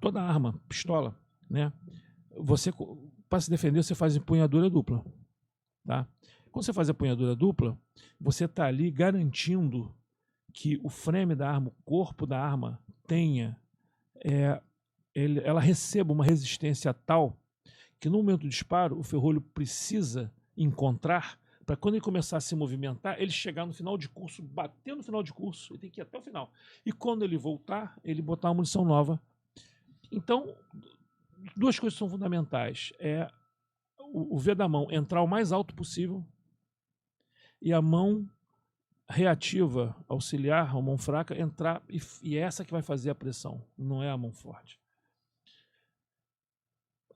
toda arma, pistola, né? Você, para se defender, você faz empunhadura dupla, tá? Quando você faz a empunhadura dupla, você está ali garantindo que o frame da arma, o corpo da arma tenha, ela receba uma resistência tal que no momento do disparo o ferrolho precisa encontrar para quando ele começar a se movimentar, ele chegar no final de curso, bater no final de curso, ele tem que ir até o final. E quando ele voltar, ele botar uma munição nova. Então, duas coisas são fundamentais. O V da mão entrar o mais alto possível e a mão reativa, auxiliar, a mão fraca, entrar e é essa que vai fazer a pressão, não é a mão forte.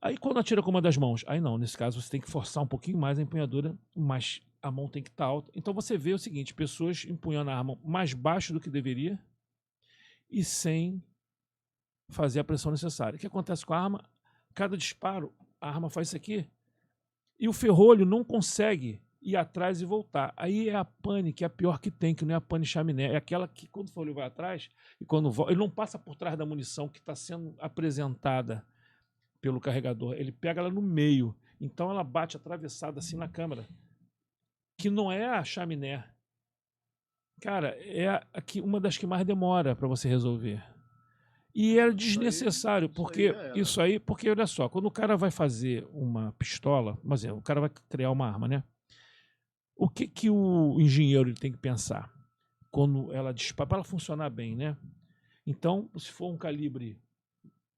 Aí quando atira com uma das mãos, aí não, nesse caso você tem que forçar um pouquinho mais a empunhadura, mas a mão tem que estar alta. Então você vê o seguinte, pessoas empunhando a arma mais baixo do que deveria e sem fazer a pressão necessária. O que acontece com a arma? Cada disparo, a arma faz isso aqui e o ferrolho não consegue ir atrás e voltar. Aí é a pane, que é a pior que tem, que não é a pane chaminé, é aquela que quando o ferrolho vai atrás e quando volta, ele não passa por trás da munição que está sendo apresentada pelo carregador, ele pega ela no meio, então ela bate atravessada assim na câmera, que não é a chaminé. Cara, é uma das que mais demora para você resolver. E é desnecessário, porque olha só, quando o cara vai fazer uma pistola, mas o cara vai criar uma arma, né? O que o engenheiro ele tem que pensar quando ela dispara, para ela funcionar bem, né? Então, se for um calibre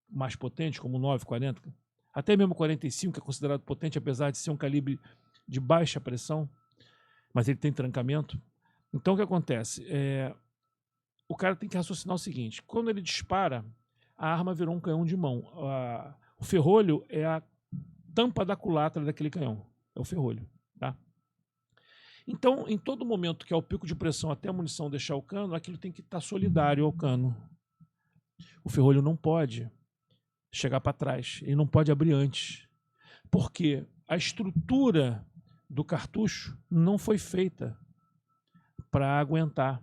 mais potente, como 9,40, até mesmo 45, que é considerado potente, apesar de ser um calibre de baixa pressão, mas ele tem trancamento. Então, o que acontece? O cara tem que raciocinar o seguinte, quando ele dispara, a arma virou um canhão de mão. O ferrolho é a tampa da culatra daquele canhão, é o ferrolho, tá? Então, em todo momento que é o pico de pressão até a munição deixar o cano, aquilo tem que estar solidário ao cano. O ferrolho não pode chegar para trás, ele não pode abrir antes, porque a estrutura do cartucho não foi feita para aguentar,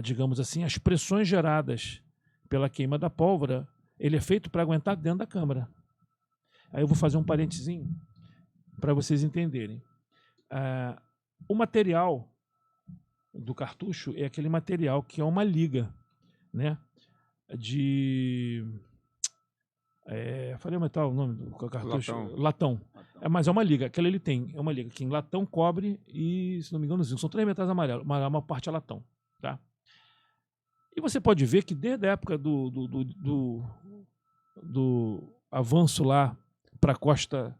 digamos assim, as pressões geradas pela queima da pólvora. Ele é feito para aguentar dentro da câmara. Aí eu vou fazer um parentezinho para vocês entenderem. O material do cartucho é aquele material que é uma liga, né? Falei o metal, o nome do cartucho? Latão. Mas é uma liga. Aquela ele tem. É uma liga que em latão, cobre e, se não me engano, são 3 metais amarelos. Uma parte é latão. Tá? E você pode ver que desde a época do avanço lá para a costa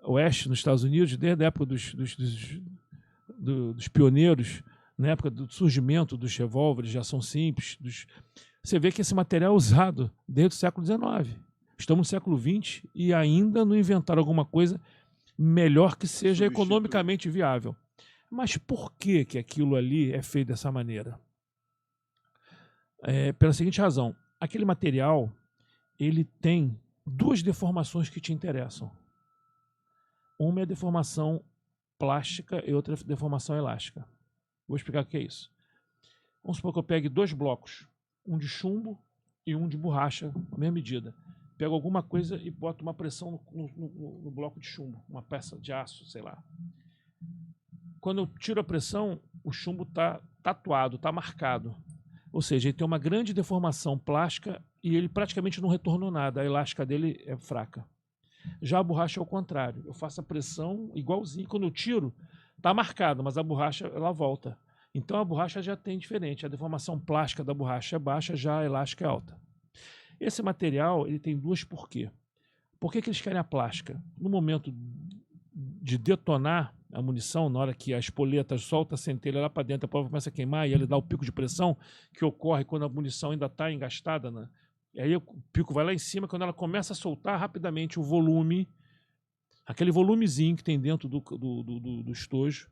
oeste, nos Estados Unidos, desde a época dos pioneiros, na época do surgimento dos revólveres de ação simples, você vê que esse material é usado desde o século XIX. Estamos no século XX e ainda não inventaram alguma coisa melhor que seja economicamente viável. Mas por que aquilo ali é feito dessa maneira? Pela seguinte razão, aquele material ele tem duas deformações que te interessam. Uma é a deformação plástica e outra é a deformação elástica. Vou explicar o que é isso. Vamos supor que eu pegue 2 blocos, um de chumbo e um de borracha, na mesma medida. Pego alguma coisa e boto uma pressão no bloco de chumbo, uma peça de aço, sei lá. Quando eu tiro a pressão, o chumbo está tatuado, está marcado. Ou seja, ele tem uma grande deformação plástica e ele praticamente não retornou nada. A elástica dele é fraca. Já a borracha é o contrário. Eu faço a pressão igualzinho. Quando eu tiro, está marcado, mas a borracha ela volta. Então a borracha já tem diferente. A deformação plástica da borracha é baixa, já a elástica é alta. Esse material ele tem duas porquê. Por que eles querem a plástica? No momento de detonar a munição, na hora que a espoleta solta a centelha lá para dentro, a pólvora começa a queimar e ele dá o pico de pressão que ocorre quando a munição ainda está engastada, né? E aí o pico vai lá em cima, quando ela começa a soltar rapidamente o volume, aquele volumezinho que tem dentro do estojo,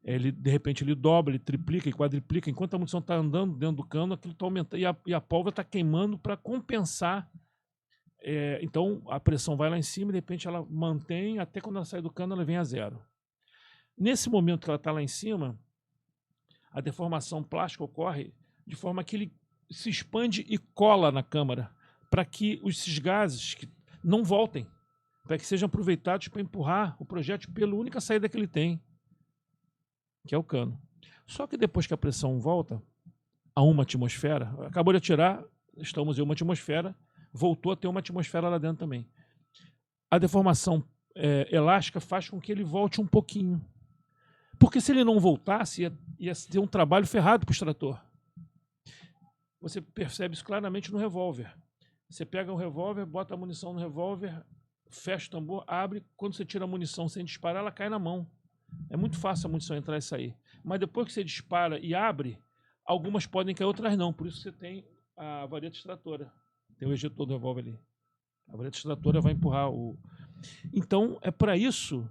de repente ele dobra, ele triplica e quadriplica, enquanto a munição está andando dentro do cano, aquilo está aumentando e a pólvora está queimando para compensar. Então a pressão vai lá em cima e de repente ela mantém, até quando ela sai do cano ela vem a zero. Nesse momento que ela está lá em cima, a deformação plástica ocorre de forma que ele se expande e cola na câmara, para que esses gases não voltem, para que sejam aproveitados para empurrar o projétil pela única saída que ele tem, que é o cano. Só que depois que a pressão volta a 1 atmosfera, acabou de atirar, estamos em 1 atmosfera, voltou a ter 1 atmosfera lá dentro também. A deformação elástica faz com que ele volte um pouquinho. Porque se ele não voltasse, ia ter um trabalho ferrado para o extrator. Você percebe isso claramente no revólver. Você pega um revólver, bota a munição no revólver, fecha o tambor, abre, quando você tira a munição sem disparar, ela cai na mão. É muito fácil a munição entrar e sair. Mas depois que você dispara e abre, algumas podem cair, outras não. Por isso você tem a vareta extratora. Tem o ejetor do revólver ali. A vareta extratora vai empurrar o... Então, é para isso...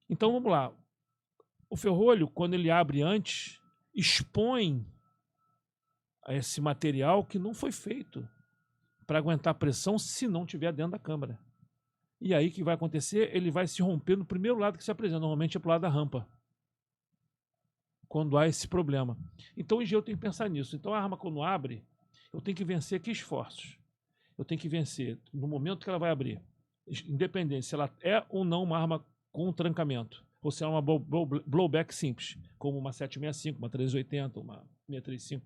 Então, vamos lá. O ferrolho, quando ele abre antes, expõe esse material que não foi feito para aguentar pressão se não tiver dentro da câmara. E aí o que vai acontecer? Ele vai se romper no primeiro lado que se apresenta, normalmente é para o lado da rampa, quando há esse problema. Então o engenheiro tem que pensar nisso. Então a arma, quando abre, eu tenho que vencer que esforços? Eu tenho que vencer no momento que ela vai abrir, independente se ela é ou não uma arma com trancamento, ou se é uma blowback simples, como uma 765, uma 380, uma 635.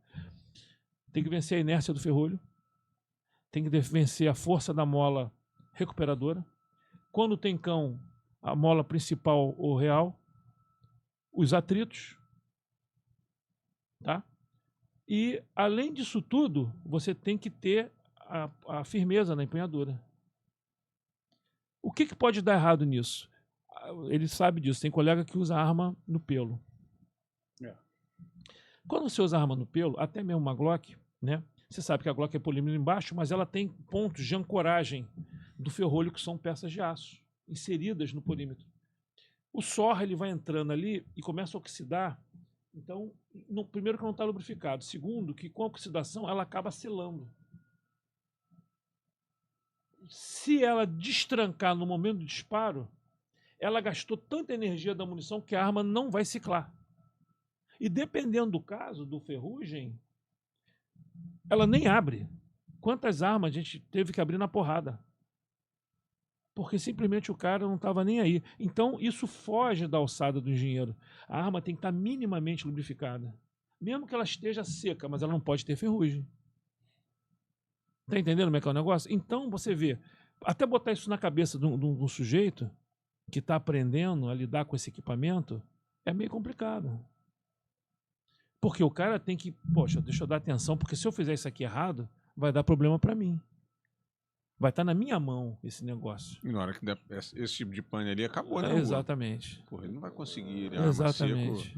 Tem que vencer a inércia do ferrolho, tem que vencer a força da mola recuperadora. Quando tem cão, a mola principal ou real, os atritos, tá? E, além disso tudo, você tem que ter a firmeza na empunhadura. O que pode dar errado nisso? Ele sabe disso, tem colega que usa arma no pelo. Quando você usa arma no pelo, até mesmo uma Glock, né? Você sabe que a Glock é polímero embaixo, mas ela tem pontos de ancoragem do ferrolho que são peças de aço inseridas no polímetro. O SOR ele vai entrando ali e começa a oxidar. Então, primeiro que não está lubrificado. Segundo, que com a oxidação ela acaba selando. Se ela destrancar no momento do disparo, ela gastou tanta energia da munição que a arma não vai ciclar. E dependendo do caso, do ferrugem, ela nem abre. Quantas armas a gente teve que abrir na porrada? Porque simplesmente o cara não estava nem aí. Então isso foge da alçada do engenheiro. A arma tem que estar minimamente lubrificada. Mesmo que ela esteja seca, mas ela não pode ter ferrugem. Está entendendo como é que é o negócio? Então você vê, até botar isso na cabeça de um sujeito que está aprendendo a lidar com esse equipamento, é meio complicado. Porque o cara tem que, poxa, deixa eu dar atenção, porque se eu fizer isso aqui errado, vai dar problema para mim. Vai estar na minha mão esse negócio. E na hora que der esse tipo de pane ali, acabou, né? Exatamente. Porra, ele não vai conseguir. Exatamente.